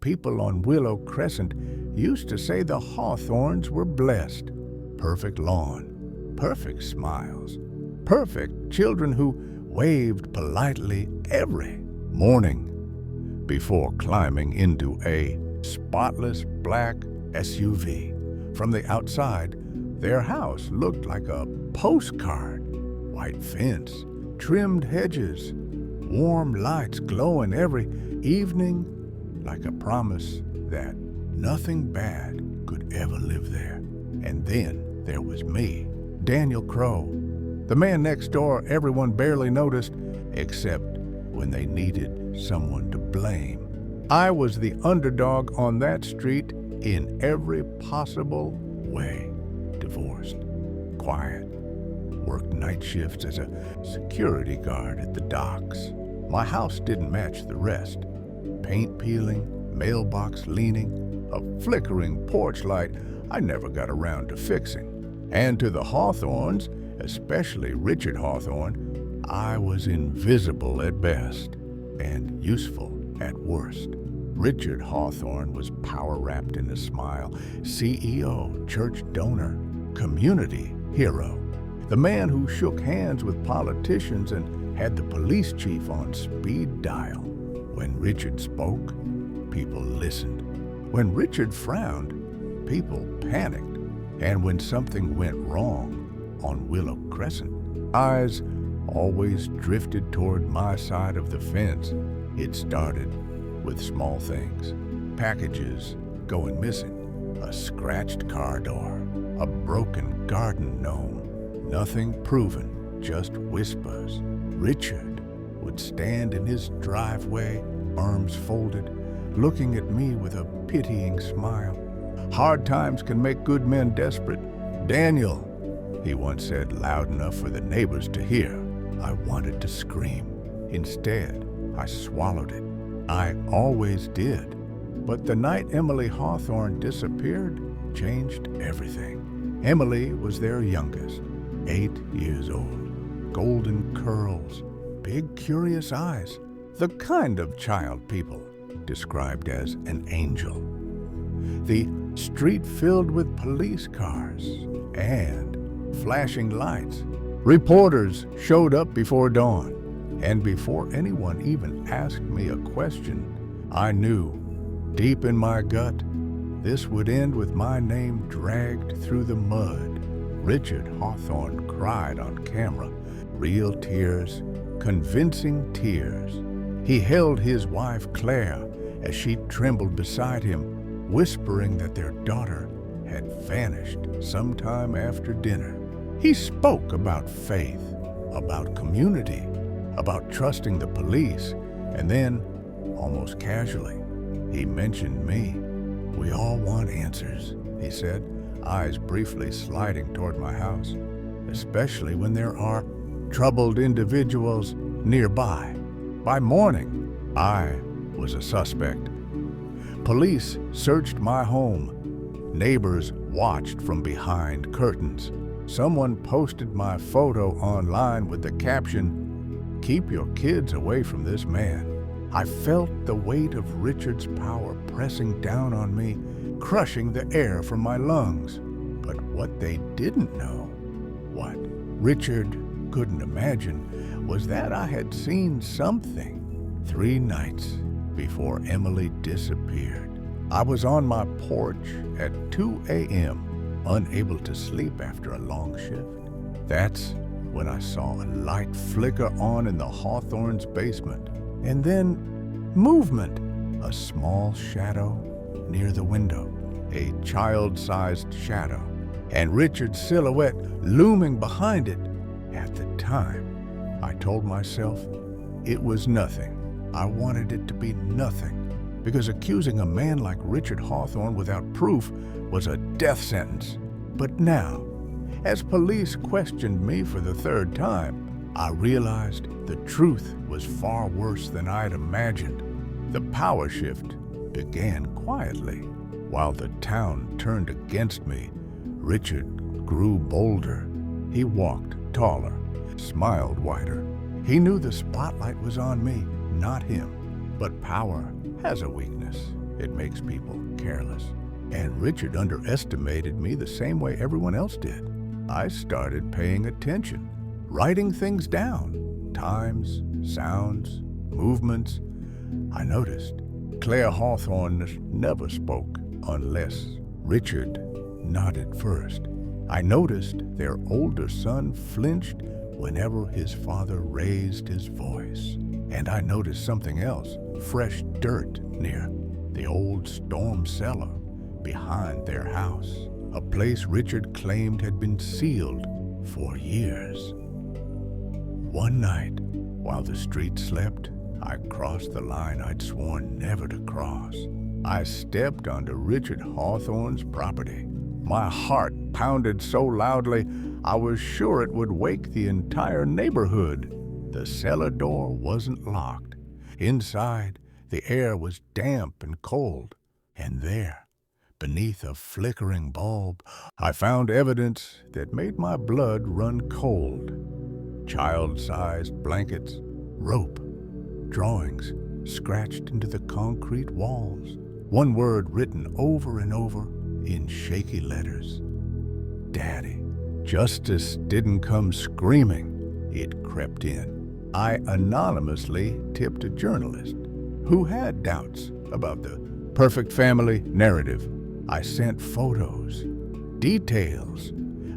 People on Willow Crescent used to say the Hawthorns were blessed. Perfect lawn, perfect smiles, perfect children who waved politely every morning before climbing into a spotless black SUV. From the outside, their house looked like a postcard. White fence, trimmed hedges, warm lights glowing every evening like a promise that nothing bad could ever live there. And then there was me, Daniel Crow, the man next door everyone barely noticed, except when they needed someone to blame. I was the underdog on that street in every possible way. Divorced, quiet, worked night shifts as a security guard at the docks. My house didn't match the rest. Paint peeling, mailbox leaning, a flickering porch light I never got around to fixing. And to the Hawthorns, especially Richard Hawthorne, I was invisible at best and useful at worst. Richard Hawthorne was power-wrapped in a smile, CEO, church donor, community hero, the man who shook hands with politicians and had the police chief on speed dial. When Richard spoke, people listened. When Richard frowned, people panicked. And when something went wrong on Willow Crescent, eyes always drifted toward my side of the fence. It started with small things, packages going missing, a scratched car door, a broken garden gnome. Nothing proven, just whispers. Richard would stand in his driveway, arms folded, looking at me with a pitying smile. Hard times can make good men desperate. Daniel, he once said loud enough for the neighbors to hear. I wanted to scream. Instead, I swallowed it. I always did. But the night Emily Hawthorne disappeared changed everything. Emily was their youngest, 8 years old. Golden curls, big curious eyes, the kind of child people described as an angel. The street filled with police cars and flashing lights. Reporters showed up before dawn. And before anyone even asked me a question, I knew, deep in my gut, this would end with my name dragged through the mud. Richard Hawthorne cried on camera, real tears, convincing tears. He held his wife Claire as she trembled beside him, whispering that their daughter had vanished sometime after dinner. He spoke about faith, about community, about trusting the police, and then, almost casually, he mentioned me. We all want answers, he said, eyes briefly sliding toward my house, especially when there are troubled individuals nearby. By morning, I was a suspect. Police searched my home. Neighbors watched from behind curtains. Someone posted my photo online with the caption, "Keep your kids away from this man." I felt the weight of Richard's power pressing down on me, crushing the air from my lungs. But what they didn't know, what Richard couldn't imagine, was that I had seen something 3 nights before Emily disappeared. I was on my porch at 2 a.m., unable to sleep after a long shift. That's when I saw a light flicker on in the Hawthorne's basement. And then movement, a small shadow near the window, a child-sized shadow, and Richard's silhouette looming behind it. At the time, I told myself it was nothing. I wanted it to be nothing, because accusing a man like Richard Hawthorne without proof was a death sentence. But now, as police questioned me for the 3rd time, I realized the truth was far worse than I'd imagined. The power shift began quietly. While the town turned against me, Richard grew bolder. He walked taller, smiled wider. He knew the spotlight was on me, not him. But power has a weakness. it makes people careless. And Richard underestimated me the same way everyone else did. I started paying attention, writing things down, times, sounds, movements. I noticed Claire Hawthorne never spoke unless Richard nodded first. I noticed their older son flinched whenever his father raised his voice. And I noticed something else, fresh dirt near the old storm cellar behind their house, a place Richard claimed had been sealed for years. One night, while the street slept, I crossed the line I'd sworn never to cross. I stepped onto Richard Hawthorne's property. My heart pounded so loudly, I was sure it would wake the entire neighborhood. The cellar door wasn't locked. Inside, the air was damp and cold. And there, beneath a flickering bulb, I found evidence that made my blood run cold. Child-sized blankets, rope, drawings scratched into the concrete walls. One word written over and over in shaky letters. Daddy. Justice didn't come screaming. It crept in. I anonymously tipped a journalist who had doubts about the perfect family narrative. I sent photos, details,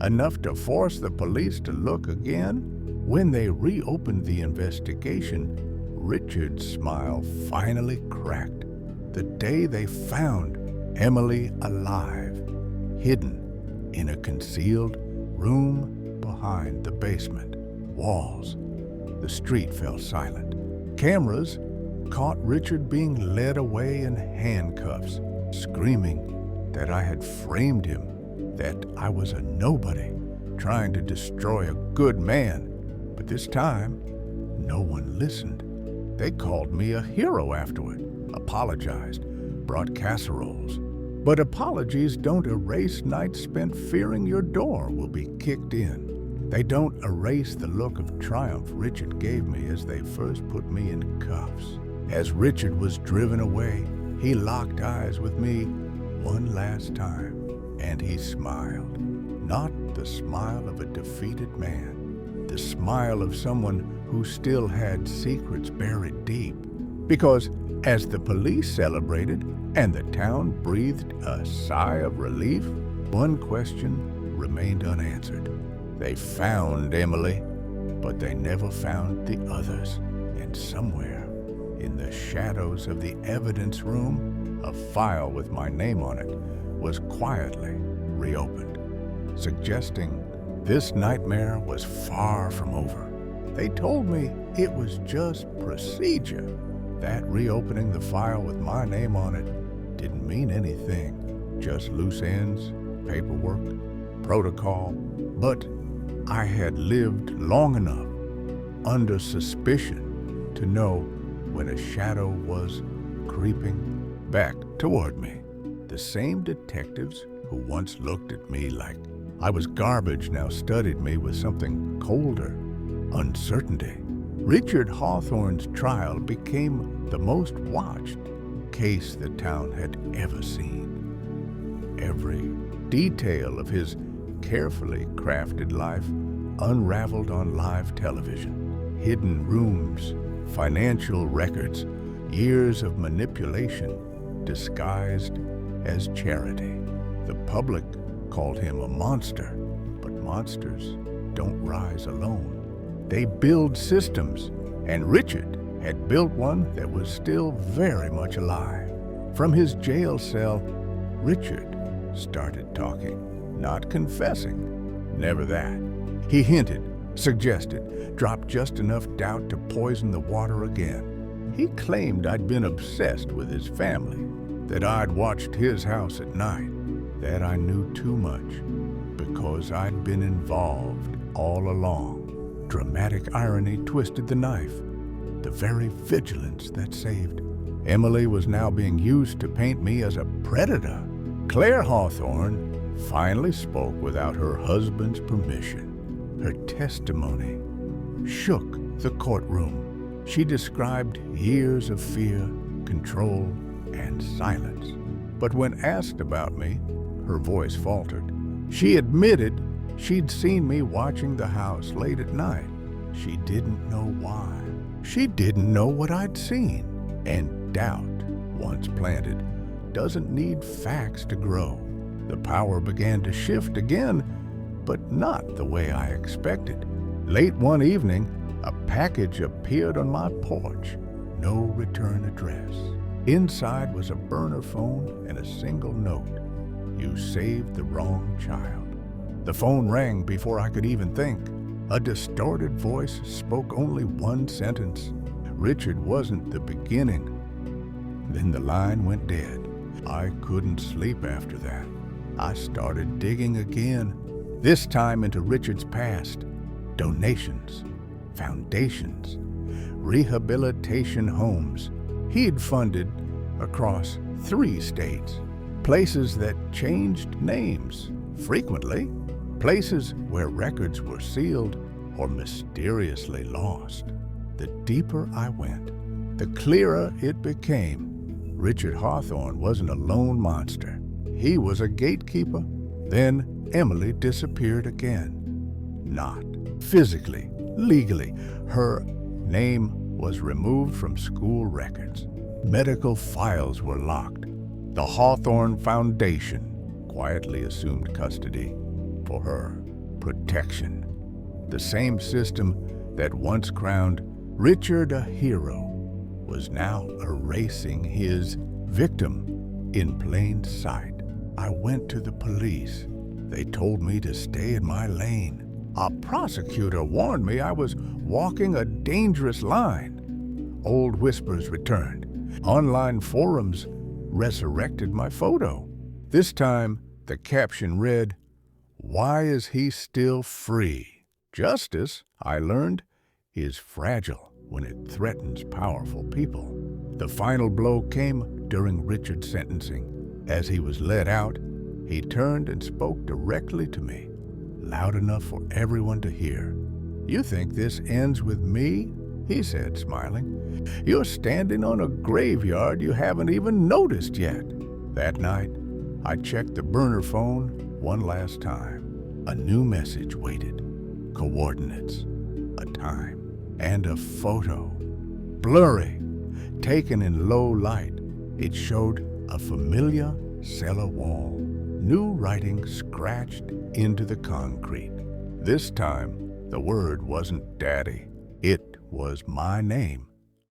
enough to force the police to look again. When they reopened the investigation, Richard's smile finally cracked. The day they found Emily alive, hidden in a concealed room behind the basement walls. The street fell silent. Cameras caught Richard being led away in handcuffs, screaming that I had framed him, that I was a nobody trying to destroy a good man. But this time, no one listened. They called me a hero afterward, apologized, brought casseroles. But apologies don't erase nights spent fearing your door will be kicked in. They don't erase the look of triumph Richard gave me as they first put me in cuffs. As Richard was driven away, he locked eyes with me one last time, and he smiled. Not the smile of a defeated man, the smile of someone who still had secrets buried deep. Because as the police celebrated and the town breathed a sigh of relief, one question remained unanswered. They found Emily, but they never found the others. And somewhere in the shadows of the evidence room, a file with my name on it was quietly reopened, suggesting this nightmare was far from over. They told me it was just procedure, that reopening the file with my name on it didn't mean anything, just loose ends, paperwork, protocol. But I had lived long enough under suspicion to know when a shadow was creeping back toward me. The same detectives who once looked at me like I was garbage now studied me with something colder, uncertainty. Richard Hawthorne's trial became the most watched case the town had ever seen. Every detail of his carefully crafted life unraveled on live television. Hidden rooms, financial records, years of manipulation disguised as charity. The public called him a monster, but monsters don't rise alone. They build systems, and Richard had built one that was still very much alive. From his jail cell, Richard started talking, not confessing, never that. He hinted, suggested, dropped just enough doubt to poison the water again. He claimed I'd been obsessed with his family, that I'd watched his house at night, that I knew too much because I'd been involved all along. Dramatic irony twisted the knife, the very vigilance that saved. Emily was now being used to paint me as a predator. Claire Hawthorne finally spoke without her husband's permission. Her testimony shook the courtroom. She described years of fear, control, and silence. But when asked about me, her voice faltered. She admitted she'd seen me watching the house late at night. She didn't know why. She didn't know what I'd seen. And doubt, once planted, doesn't need facts to grow. The power began to shift again, but not the way I expected. Late one evening, a package appeared on my porch. No return address. Inside was a burner phone and a single note. You saved the wrong child. The phone rang before I could even think. A distorted voice spoke only one sentence. Richard wasn't the beginning. Then the line went dead. I couldn't sleep after that. I started digging again, this time into Richard's past. Donations, foundations, rehabilitation homes he'd funded across 3 states. Places that changed names frequently. Places where records were sealed or mysteriously lost. The deeper I went, the clearer it became. Richard Hawthorne wasn't a lone monster. He was a gatekeeper. Then Emily disappeared again. Not physically, legally. Her name was removed from school records. Medical files were locked. The Hawthorne Foundation quietly assumed custody for her protection. The same system that once crowned Richard a hero was now erasing his victim in plain sight. I went to the police. They told me to stay in my lane. A prosecutor warned me I was walking a dangerous line. Old whispers returned. Online forums resurrected my photo. This time, the caption read, "Why is he still free?" Justice, I learned, is fragile when it threatens powerful people. The final blow came during Richard's sentencing. As he was let out, he turned and spoke directly to me, loud enough for everyone to hear. "You think this ends with me?" he said, smiling. "You're standing on a graveyard you haven't even noticed yet." That night, I checked the burner phone one last time. A new message waited. Coordinates, a time, and a photo. Blurry, taken in low light, it showed a familiar cellar wall. New writing scratched into the concrete. This time, the word wasn't Daddy. It was my name.